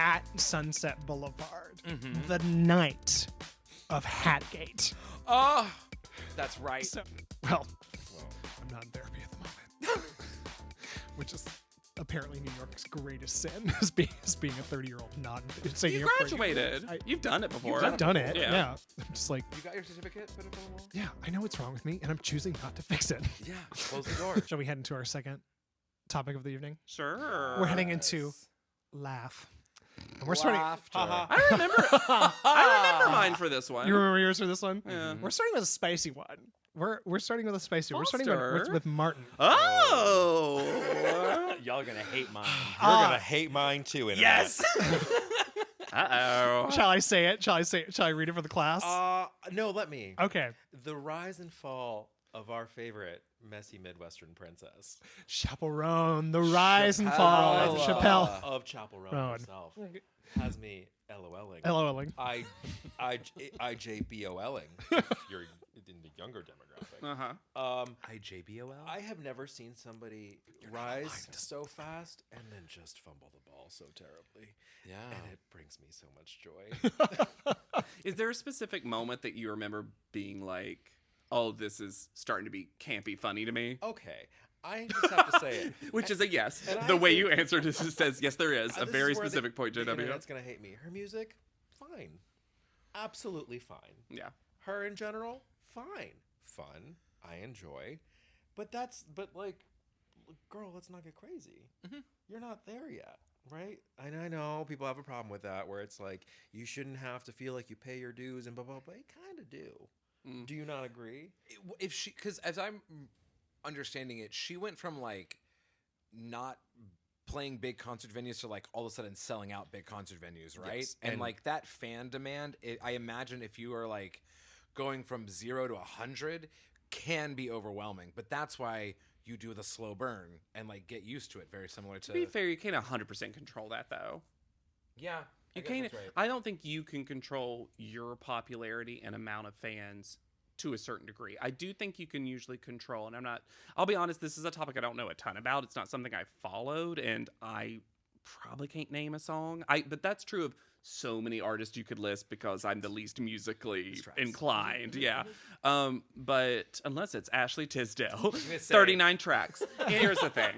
at Sunset Boulevard the night of Hatgate. Oh, that's right. So, well, I'm not in therapy at the moment, which is apparently New York's greatest sin is being a 30-year-old not. You graduated. You've done it before. I've done it. Yeah. Yeah. I'm just like, You got your certificate? Put it on the wall? yeah, I know what's wrong with me, and I'm choosing not to fix it. Yeah. Close the door. Shall we head into our second topic of the evening? Sure. We're heading into laugh. And we're starting. Laughter. I remember mine for this one. You remember yours for this one? Yeah. We're starting with a spicy one. We're starting with a spicy one. We're starting Foster. with Martin. Oh. Y'all are gonna hate mine. You're going to hate mine too, Internet. Yes. Uh-oh. Shall I say it? Shall I read it for the class? No, let me. Okay. The rise and fall of our favorite messy Midwestern princess. Chappell Roan, the rise and Chappell fall of Roan. Chappell. Of Chappell Roan Roan. herself. Has me LOLing. LOLing. IJBOLing. If you're in the younger demographic. Uh-huh. IJBOL. I have never seen somebody rise so fast and then just fumble the ball so terribly. Yeah. And it brings me so much joy. Is there a specific moment that you remember being like, oh, this is starting to be campy funny to me? Okay. I just have to say it. Which is a yes. And The I way think- you answered it says, yes, there is. A This very is where specific point, the JW. internet's going to hate me. Her music, fine. Absolutely fine. Yeah. Her in general, fine. Fun. I enjoy. But like, girl, let's not get crazy. You're not there yet, right? And I know people have a problem with that, where it's like, you shouldn't have to feel like you pay your dues and blah, blah, blah. You kind of do. Do you not agree? If she, because as I'm understanding it, she went from like not playing big concert venues to like all of a sudden selling out big concert venues, right? Yes, And and- like that fan demand, I imagine if you are like going from 0 to 100 can be overwhelming, but that's why you do the slow burn and like get used to it. Very similar to To be fair, you can't 100% control that, though. yeah, You can't. I don't think you can control your popularity and amount of fans to a certain degree. I do think you can usually control, and I'll be honest, this is a topic I don't know a ton about. It's not something I followed, and I probably can't name a song. But that's true of so many artists you could list because I'm the least musically inclined. Yeah. But unless it's Ashley Tisdale, 39 tracks. Here's the thing,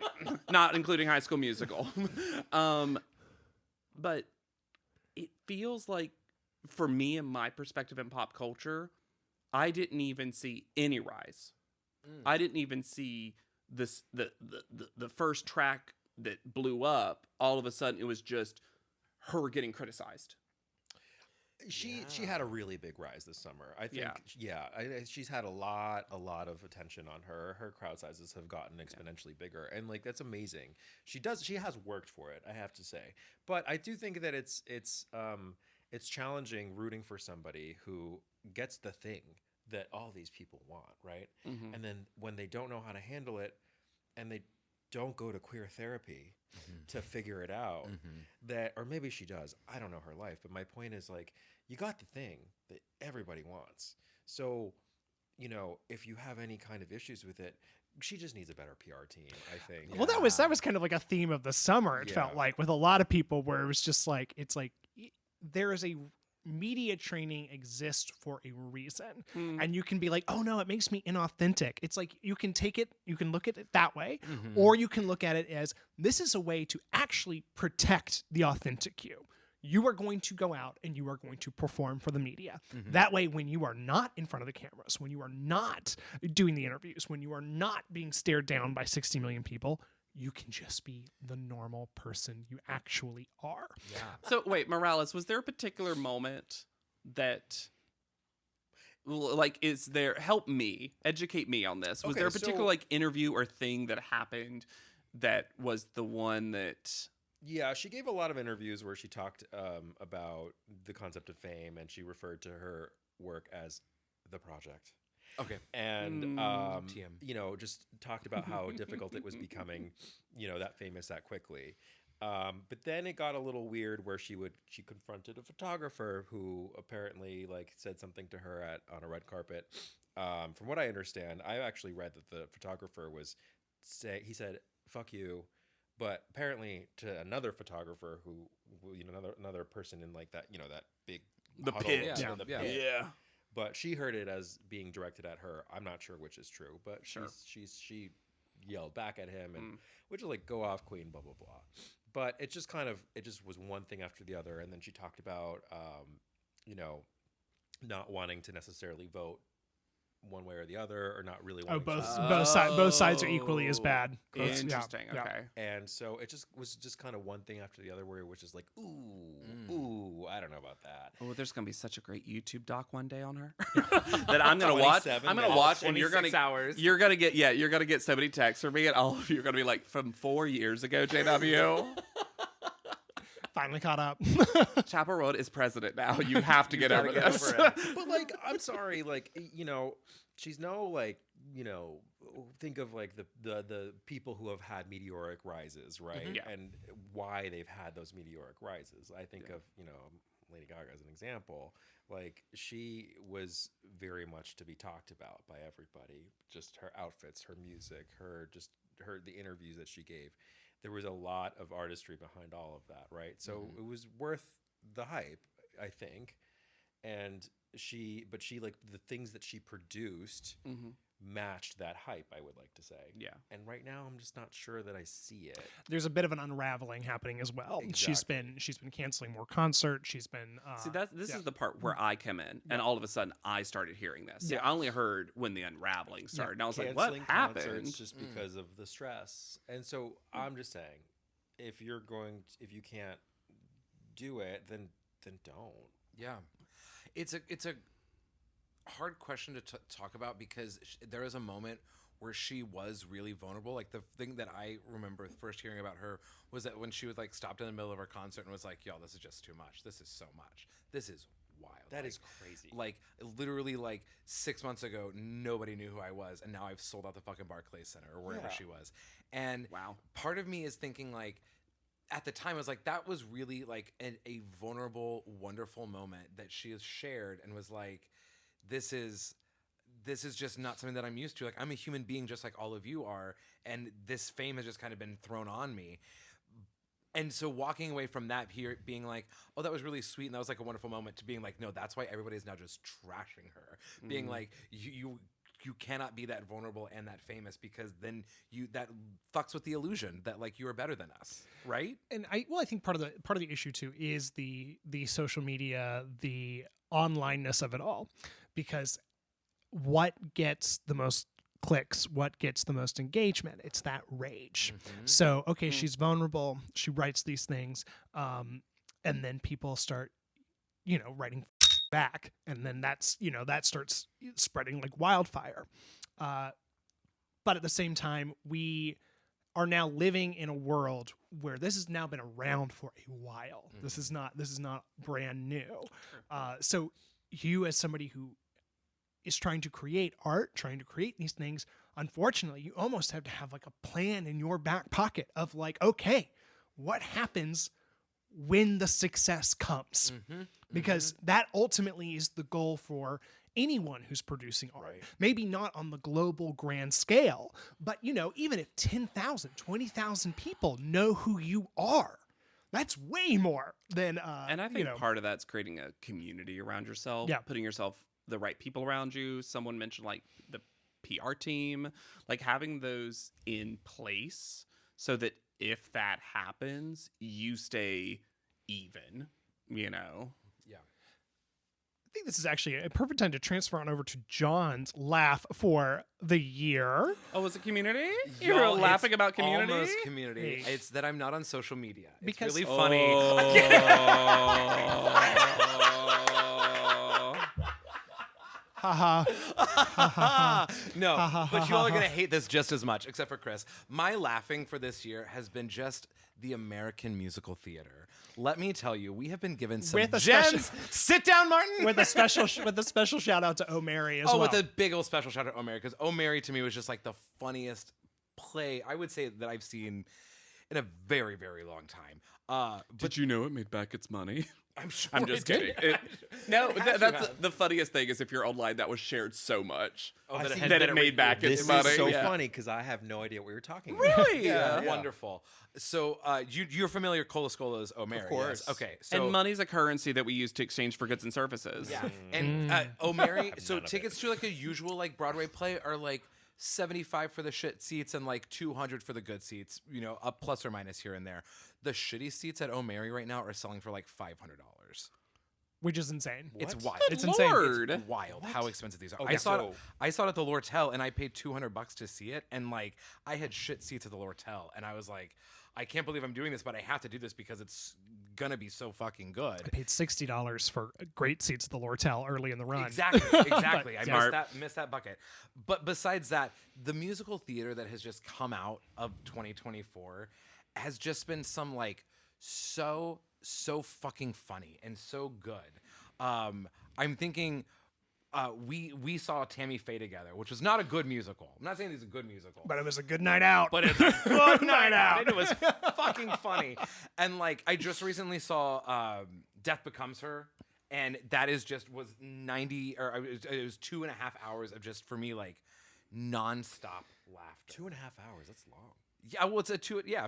not including High School Musical. But it feels like, for me and my perspective in pop culture, I didn't even see any rise. I didn't even see this the first track that blew up. All of a sudden, it was just her getting criticized. She had a really big rise this summer. I think. She's had a lot of attention on her. Her crowd sizes have gotten exponentially bigger, and like that's amazing. She has worked for it, I have to say. But I do think that it's challenging rooting for somebody who gets the thing that all these people want, right? And then when they don't know how to handle it, and they don't go to queer therapy to figure it out, or maybe she does. I don't know her life, but my point is like, you got the thing that everybody wants. So, if you have any kind of issues with it, she just needs a better PR team, I think. Well, that was kind of like a theme of the summer. It felt like with a lot of people, where it was just like there is a media training exists for a reason, and you can be like, oh no, it makes me inauthentic. It's like you can look at it that way, or you can look at it as this is a way to actually protect the authentic you. You are going to go out and you are going to perform for the media. That way, when you are not in front of the cameras, when you are not doing the interviews, when you are not being stared down by 60 million people, you can just be the normal person you actually are. Yeah. So wait, Morales, was there a particular moment that, like, help me, educate me on this. Was Okay, there a particular so- like interview or thing that happened that was the one that? Yeah, she gave a lot of interviews where she talked about the concept of fame, and she referred to her work as the project. Okay. And TM. just talked about how difficult it was becoming, that famous that quickly. But then it got a little weird where she confronted a photographer who apparently like said something to her on a red carpet. From what I understand, I actually read that the photographer he said, "Fuck you. But apparently, to another photographer who another person in like that, that big The huddle pit. in the Yeah. pit. Yeah. But she heard it as being directed at her. I'm not sure which is true, but Sure. she yelled back at him, and which is like, go off, queen, blah blah blah. But it just was one thing after the other, and then she talked about not wanting to necessarily vote one way or the other, or not really wanting both sides are equally as bad. Interesting. Yeah. Okay. And so it was just kind of one thing after the other, where it was just like, ooh, I don't know about that. Oh, there's gonna be such a great YouTube doc one day on her that I'm gonna watch. I'm gonna watch, and you're gonna hours. You're gonna get so many texts from me, and all of you are gonna be like, from 4 years ago, JW. Finally caught up. Chappell Roan is president now. You have to get over get this. over it. But like, I'm sorry, like, she's no like, think of like the people who have had meteoric rises, right? Yeah. And why they've had those meteoric rises. I think of, Lady Gaga as an example. Like, she was very much to be talked about by everybody. Just her outfits, her music, the interviews that she gave. There was a lot of artistry behind all of that, right? So it was worth the hype, I think. And she like the things that she produced matched that hype, I would like to say. Yeah. And right now, I'm just not sure that I see it. There's a bit of an unraveling happening as well. Exactly. She's been canceling more concerts. She's been See, this is the part where I come in, and all of a sudden I started hearing this. See, Yeah. I only heard when the unraveling started, and I was like, "What Canceling happened?" concerts just because of the stress. And so I'm just saying, if you can't do it, then don't. Yeah, it's a hard question to talk about, because there is a moment where she was really vulnerable. Like, the thing that I remember first hearing about her was that when she was like stopped in the middle of her concert and was like, "Yo, this is just too much. This is so much. This is wild. That is crazy." Like, literally, like 6 months ago, nobody knew who I was, and now I've sold out the fucking Barclays Center or wherever she was. And Wow. part of me is thinking, like, at the time, I was like, that was really like a vulnerable, wonderful moment that she has shared, and was like, this is just not something that I'm used to. Like, I'm a human being just like all of you are, and this fame has just kind of been thrown on me. And so walking away from that, here being like, oh, that was really sweet, and that was like a wonderful moment, to being like, no, that's why everybody's now just trashing her. Being like, you cannot be that vulnerable and that famous, because then that fucks with the illusion that like you are better than us, right? And I think part of the issue too is the social media, the onlineness of it all, because what gets the most clicks, what gets the most engagement, it's that rage. So okay, she's vulnerable, she writes these things, and then people start writing back, and then that starts spreading like wildfire. But at the same time, we are now living in a world where this has now been around for a while. This is not brand new. So you, as somebody who is trying to create art, trying to create these things, unfortunately, you almost have to have like a plan in your back pocket of like, okay, what happens when the success comes? Because that ultimately is the goal for anyone who's producing art. Right. Maybe not on the global grand scale, but even if 10,000, 20,000 people know who you are, that's way more than And I think part of that's creating a community around yourself, putting the right people around you. Someone mentioned like the PR team, like having those in place so that if that happens, you stay even, Yeah. I think this is actually a perfect time to transfer on over to John's laugh for the year. Oh, was it community? You were laughing about community? Almost community. Hey. It's that I'm not on social media. It's Because- really funny. Haha. No, but you all are going to hate this just as much, except for Chris. My laughing for this year has been just the American musical theater. Let me tell you, we have been given some With a gems. special- Sit down, Martin. with a special shout out to O'Mary as well. with a big old special shout out to O'Mary, because O'Mary to me was just like the funniest play I would say that I've seen. in a very, very long time. But Did you know it made back its money? I'm sure I'm it just did. kidding. No, It had to that's have. the funniest thing is if you're online, that was shared so much Oh, I see. that it made back its This money. is so Yeah. funny because I have no idea what you're talking about. Really? Yeah. Wonderful. So you're familiar with Cola Scola's O'Mary? Of course. Yes. Okay. So And money's a currency that we use to exchange for goods and services. yeah, and O'Mary. So None of tickets to like a usual like Broadway play are like 75 for the shit seats and like 200 for the good seats. You know, up plus or minus here and there. The shitty seats at O'Mary right now are selling for like $500. which is insane. It's What? wild. It's insane. Lord. It's wild how expensive these are. Okay, I saw so- it at the Lortel and I paid $200 to see it, and like I had shit seats at the Lortel, and I was like, I can't believe I'm doing this, but I have to do this because it's gonna be so fucking good. I paid $60 for great seats at the Lortel early in the run. Exactly, exactly. I Smart. missed that bucket. But besides that, the musical theater that has just come out of 2024 has just been some like so fucking funny and so good. I'm thinking we saw Tammy Faye together, which was not a good musical. I'm not saying this is a good musical, But it was a good night out. but it's a good night out. And it was fucking funny. And like I just recently saw Death Becomes Her, and that is just was 90 or it was 2.5 hours of just for me like nonstop laughter. 2.5 hours. That's long. Yeah, well, it's a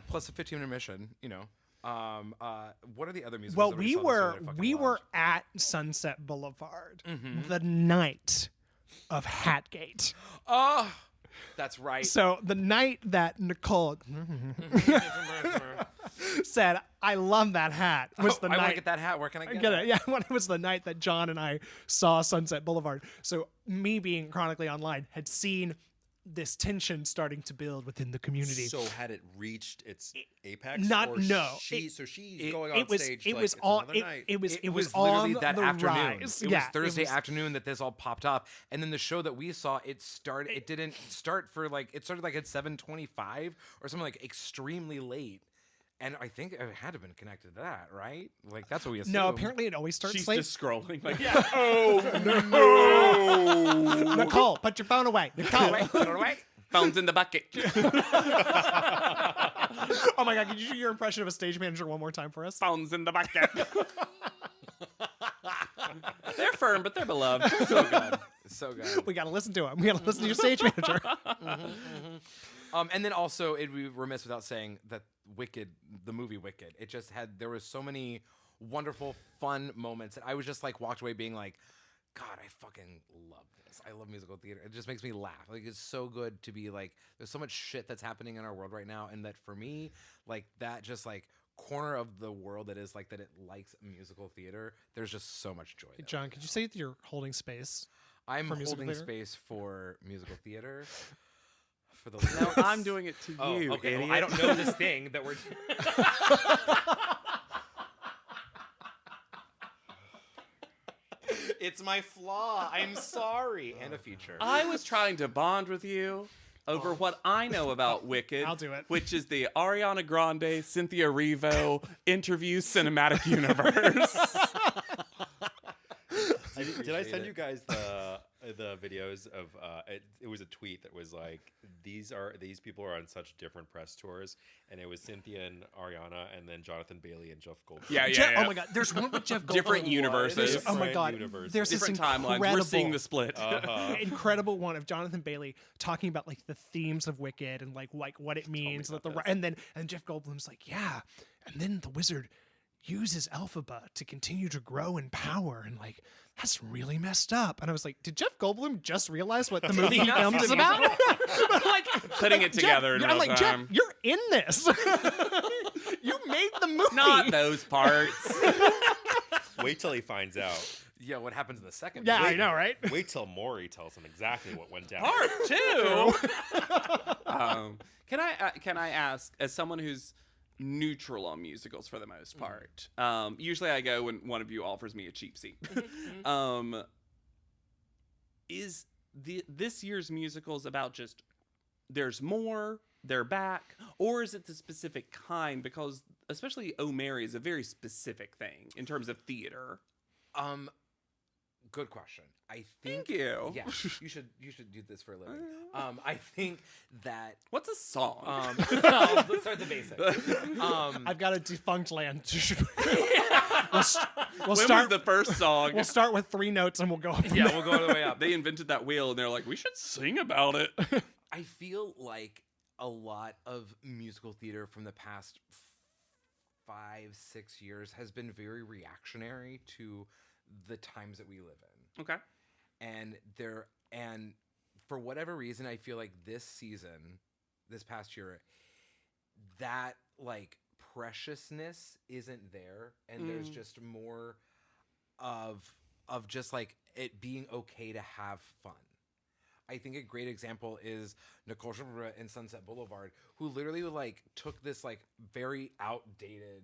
plus a 15 intermission. You know. What are the other musicals? Well, that we saw this year were that I fucking we were loved? at Sunset Boulevard Mm-hmm. the night of Hatgate. Oh, that's right. So the night that Nicole said, "I love that hat," was the I want night. to get that hat. Where can I get Get it? it? Yeah, when it was the night that John and I saw Sunset Boulevard. So me being chronically online had seen this tension starting to build within the community. So had it reached its apex? Not- or no. She's going on it was stage. it like, was it's on another night. it was literally on that the afternoon. rise. It Yeah, was Thursday was- afternoon that this all popped up, and then the show that we saw, it started. It didn't start for like it started like at 7:25 or something like extremely late, and I think it had to have been connected to that, right? Like that's what we assumed. No, apparently it always starts She's late. just scrolling like, Nicole, put your phone away. Nicole. phone's in the bucket. Oh my God, could you do your impression of a stage manager one more time for us? Phone's in the bucket. They're firm, but they're beloved. So good, so good. We gotta listen to him. We gotta listen to your stage manager. And then also, it'd be remiss without saying that Wicked, the movie Wicked, it just had, there was so many wonderful, fun moments. And I was just like, walked away being like, God, I fucking love this. I love musical theater. It just makes me laugh. Like, it's so good to be like, there's so much shit that's happening in our world right now. And that for me, like, that just like corner of the world that is like, that it likes musical theater, there's just so much joy there. John, could you say that you're holding space? I'm for musical holding theater? space for musical theater. For the No, lyrics. I'm doing it to Oh, you, okay. idiot. Well, I don't know this thing that we're. It's my flaw. I'm sorry. And a feature. I was trying to bond with you over what I know about Wicked. I'll do it. Which is the Ariana Grande, Cynthia Erivo interview cinematic universe. Did I send you guys the videos of it was a tweet that was like these people are on such different press tours, and it was Cynthia and Ariana and then Jonathan Bailey and Jeff Goldblum. Yeah. Oh my God, there's one with Jeff Goldblum. Different universes. Oh my Different God, universes. there's this Different timelines. incredible, We're seeing the split. incredible one of Jonathan Bailey talking about like the themes of Wicked and like what it means. And Jeff Goldblum's like, yeah, and then the wizard uses Elphaba to continue to grow in power, and like that's really messed up. And I was like, did Jeff Goldblum just realize what the movie he filmed is about? Like Putting it together in I'm real like, time. Jeff, you're in this. You made the movie. Not those parts. Wait till he finds out. Yeah, what happens in the second? Yeah, movie? I know, right? Wait till Maury tells him exactly what went down. Part two. Can I ask, as someone who's neutral on musicals for the most part, usually I go when one of you offers me a cheap seat. Is this year's musicals about just there's more, they're back, or is it the specific kind? Because especially Oh Mary is a very specific thing in terms of theater. Good question. I think Thank you. Yeah, you should do this for a living. I think that What's a song? let's start the basics. I've got a defunct land. When was the first song? We'll start with 3 notes and we'll go up. Yeah, we'll go all the way up. They invented that wheel, and they're like, we should sing about it. I feel like a lot of musical theater from the past 5-6 years has been very reactionary to the times that we live in. Okay. And for whatever reason, I feel like this past year, that like preciousness isn't there, and there's just more of just like it being okay to have fun. I think a great example is Nicole Chappell in Sunset Boulevard, who literally like took this like very outdated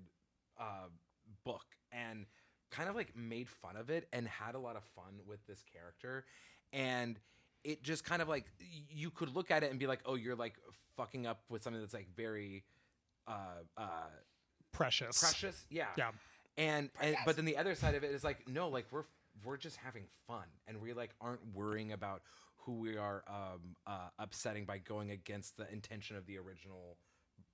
book and kind of like made fun of it and had a lot of fun with this character. And it just kind of like, you could look at it and be like, oh, you're like fucking up with something that's like very Precious. Yeah. Yeah. And but then the other side of it is like, no, like we're just having fun, and we like aren't worrying about who we are upsetting by going against the intention of the original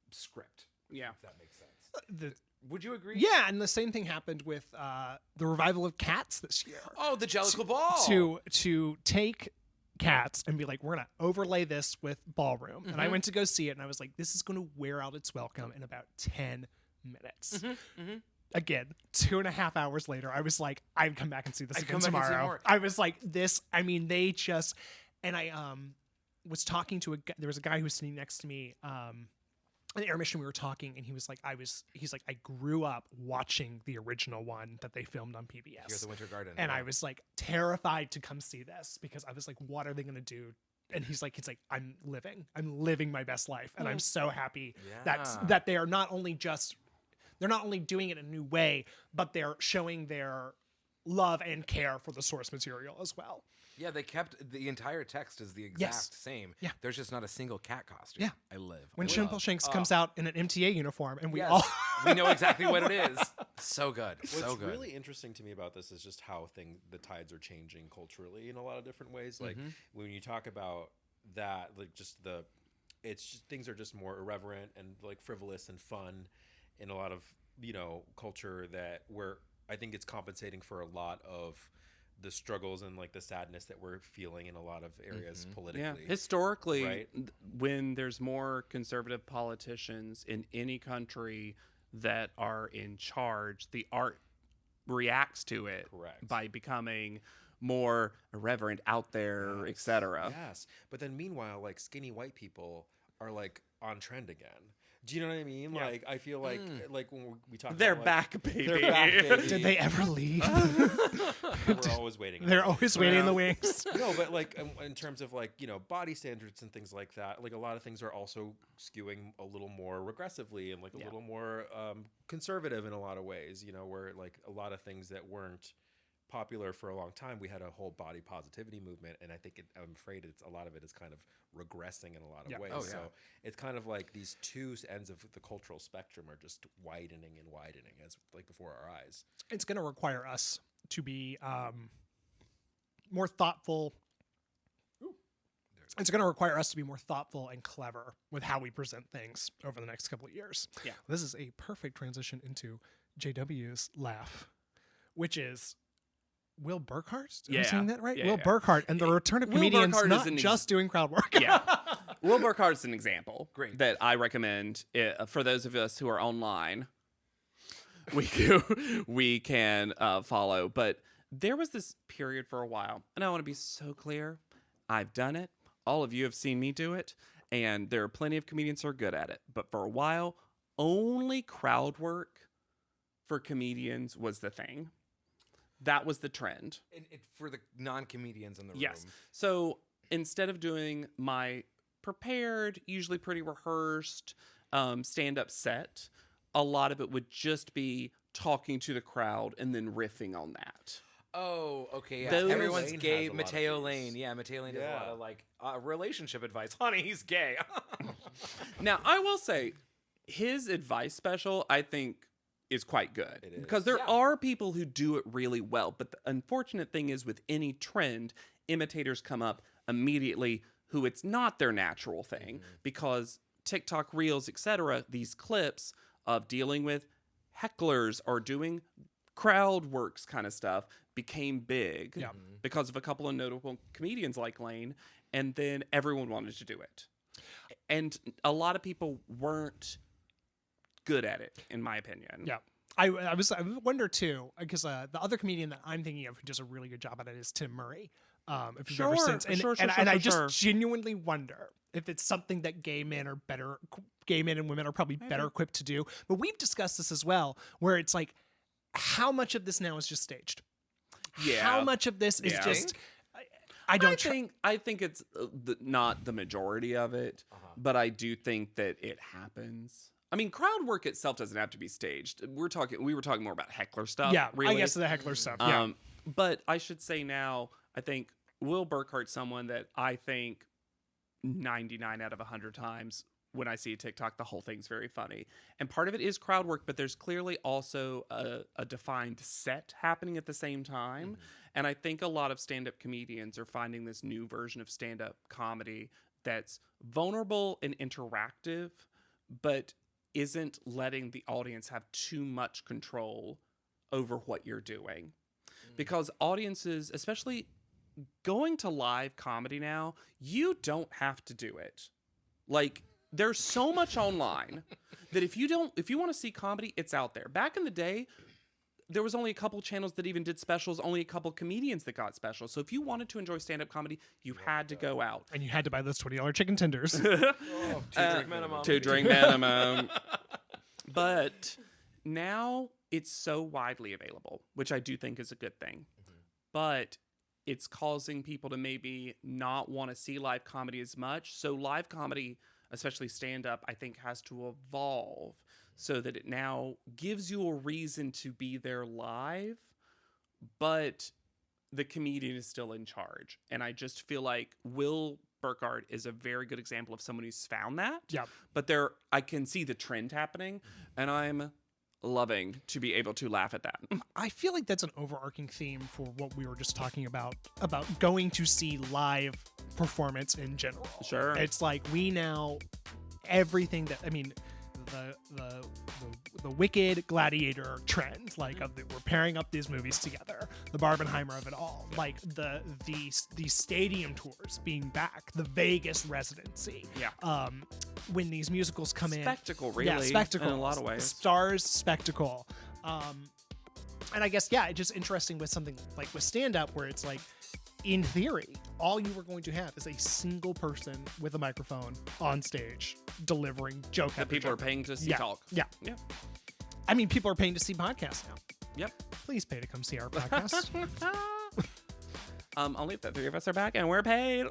script. Yeah. If that makes sense. Would you agree? Yeah, and the same thing happened with the revival of Cats this year. Oh, the Jellicle Ball. To take Cats and be like, we're gonna overlay this with Ballroom. And I went to go see it, and I was like, this is gonna wear out its welcome in about 10 minutes. Again, 2.5 hours later, I was like, I'd come back and see this again tomorrow. I was like, they just, and I was talking to there was a guy who was sitting next to me, in the intermission we were talking, and he was like, he's like, I grew up watching the original one that they filmed on PBS. Here at the Winter Garden. And I was like terrified to come see this, because I was like, what are they going to do? And he's like, I'm living my best life. And I'm so happy that they are not only doing it in a new way, but they're showing their love and care for the source material as well. Yeah, they kept the entire text is the exact same. Yeah. There's just not a single cat costume. Yeah. I live. When Chappell Shanks comes out in an MTA uniform, and we know exactly what it is. So good. What's really interesting to me about this is just how the tides are changing culturally in a lot of different ways. Like when you talk about that, like things are just more irreverent and like frivolous and fun in a lot of, culture where I think it's compensating for a lot of the struggles and like the sadness that we're feeling in a lot of areas politically. Yeah. Historically, right? When there's more conservative politicians in any country that are in charge, the art reacts to it by becoming more irreverent, out there, etc. Yes. But then meanwhile, like skinny white people are like on trend again. Do you know what I mean? Yeah. Like, I feel like when we talk they're about, back, baby. They're back, baby. Did they ever leave? We're always waiting. They're always waiting in the wings. No, but like in terms of like, body standards and things like that, like a lot of things are also skewing a little more regressively and like a little more conservative in a lot of ways, where like a lot of things that weren't popular for a long time, we had a whole body positivity movement, and I'm afraid a lot of it is kind of regressing in a lot of ways. So it's kind of like these two ends of the cultural spectrum are just widening and widening as like before our eyes. It's going to require us to be more thoughtful. It's going to require us to be more thoughtful and clever with how we present things over the next couple of years. Yeah, this is a perfect transition into JW's laugh, which is Will Burkhart? Am I saying that right? Will Burkhart and the return of comedians not just doing crowd work. Will Burkhart's an example that I recommend for those of us who are online. We can follow. But there was this period for a while, and I want to be so clear. I've done it. All of you have seen me do it, and there are plenty of comedians who are good at it. But for a while, only crowd work for comedians was the thing. That was the trend. For the non-comedians in the room. Yes. So instead of doing my prepared, usually pretty rehearsed stand-up set, a lot of it would just be talking to the crowd and then riffing on that. Oh, okay. Yeah. Everyone's gay. Mateo Lane. Yeah, Mateo Lane does a lot of like relationship advice. Honey, he's gay. Now, I will say his advice special, I think, is quite good. It is. Because there Yeah. are people who do it really well. But the unfortunate thing is with any trend, imitators come up immediately who it's not their natural thing because TikTok reels, etc., these clips of dealing with hecklers or doing crowd works kind of stuff became big Yeah. because of a couple of notable comedians like Lane, and then everyone wanted to do it. And a lot of people weren't good at it, in my opinion. Yeah. I wonder too, because the other comedian that I'm thinking of who does a really good job at it is Tim Murray. If you've ever Sure, seen, sure, and I just sure. genuinely wonder if it's something that gay men and women are probably better equipped to do. But we've discussed this as well, where it's like, how much of this now is just staged? Yeah. How much of this is Yeah. just? I don't I think it's not the majority of it, but I do think that it happens. I mean, crowd work itself doesn't have to be staged. We were talking more about heckler stuff. Yeah, really. I guess the heckler stuff. Yeah. But I should say now, I think Will Burkhart's someone that I think 99 out of 100 times when I see a TikTok, the whole thing's very funny. And part of it is crowd work, but there's clearly also a defined set happening at the same time. And I think a lot of stand-up comedians are finding this new version of stand-up comedy that's vulnerable and interactive, but isn't letting the audience have too much control over what you're doing. Because audiences, especially going to live comedy now, you don't have to do it. Like, there's so much online that if you want to see comedy, it's out there. Back in the day, there was only a couple channels that even did specials, only a couple comedians that got specials. So if you wanted to enjoy stand-up comedy, you had to go out. And you had to buy those $20 chicken tenders. Two-drink minimum. 2-drink minimum. But now it's so widely available, which I do think is a good thing. But it's causing people to maybe not want to see live comedy as much. So live comedy, especially stand-up, I think has to evolve so that it now gives you a reason to be there live, but the comedian is still in charge. And I just feel like Will Burkhart is a very good example of someone who's found that. Yeah. But I can see the trend happening, and I'm loving to be able to laugh at that. I feel like that's an overarching theme for what we were just talking about going to see live performance in general. Sure. It's like we now, everything that, I mean, the Wicked Gladiator trend, like we're pairing up these movies together, the Barbenheimer of it all, like the stadium tours being back, the Vegas residency. Yeah. When these musicals come in. Spectacle, really. Yeah, spectacle. In a lot of ways. Stars, spectacle. And I guess, yeah, it's just interesting with something like with stand-up where it's like, in theory, all you were going to have is a single person with a microphone on stage delivering joke That after people joke. are paying to see Yeah. talk. Yeah. Yeah. I mean, people are paying to see podcasts now. Yep. Please pay to come see our podcast. Only if the three of us are back and we're paid.